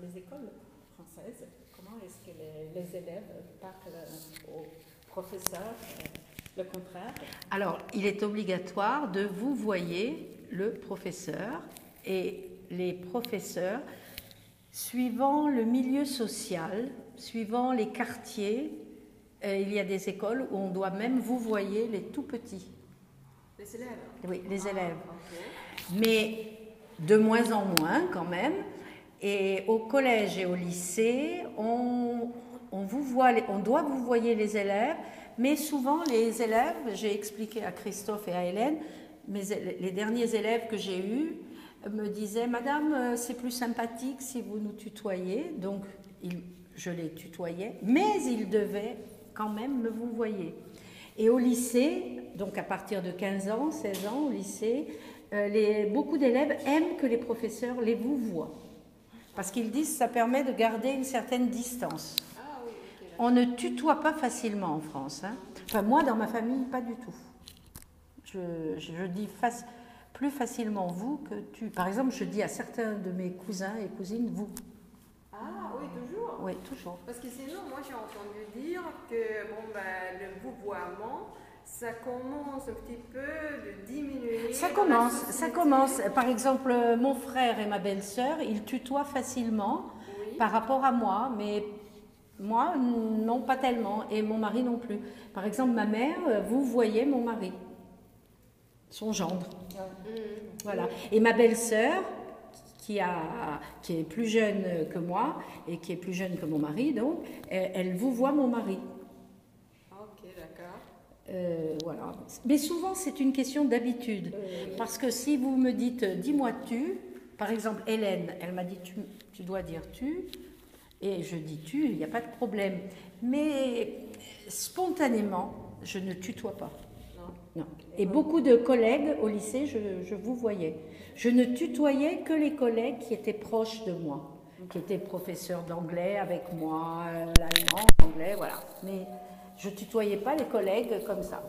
les écoles françaises, comment est-ce que les élèves parlent aux professeurs le contraire? Alors, il est obligatoire de vous voyer le professeur et les professeurs, suivant le milieu social, suivant les quartiers, il y a des écoles où on doit même vous voyer les tout petits. Les élèves? Oui, les élèves. Okay. Mais de moins en moins quand même. Et au collège et au lycée, on doit vous voyer les élèves, mais souvent les élèves, j'ai expliqué à Christophe et à Hélène, les derniers élèves que j'ai eus me disaient « Madame, c'est plus sympathique si vous nous tutoyez », donc je les tutoyais, mais ils devaient quand même me vous voyer. Et au lycée, donc à partir de 15 ans, 16 ans au lycée, beaucoup d'élèves aiment que les professeurs les vous voient. Parce qu'ils disent que ça permet de garder une certaine distance. Ah, oui, okay, on ne tutoie pas facilement en France. Hein. Enfin, moi, dans ma famille, pas du tout. Je dis plus facilement vous que tu. Par exemple, je dis à certains de mes cousins et cousines vous. Ah oui, toujours? Oui, toujours. Parce que sinon, moi j'ai entendu dire que bon, le vouvoiement, ça commence un petit peu de diminuer. Ça commence. Par exemple, mon frère et ma belle-sœur, ils tutoient facilement par rapport à moi, mais moi, non, pas tellement, et mon mari non plus. Par exemple, ma mère, vous voyez mon mari, son gendre. Voilà. Et ma belle-sœur, qui est plus jeune que moi et qui est plus jeune que mon mari, donc, elle vous voit mon mari. Ok, d'accord. Voilà. Mais souvent, c'est une question d'habitude. Parce que si vous me dites « dis-moi tu », par exemple, Hélène, elle m'a dit « tu dois dire tu », et je dis « tu », il n'y a pas de problème. Mais spontanément, je ne tutoie pas. Non. Et beaucoup de collègues au lycée, je vous voyais. Je ne tutoyais que les collègues qui étaient proches de moi, qui étaient professeurs d'anglais avec moi, l'allemand, l'anglais, voilà. Mais je ne tutoyais pas les collègues comme ça.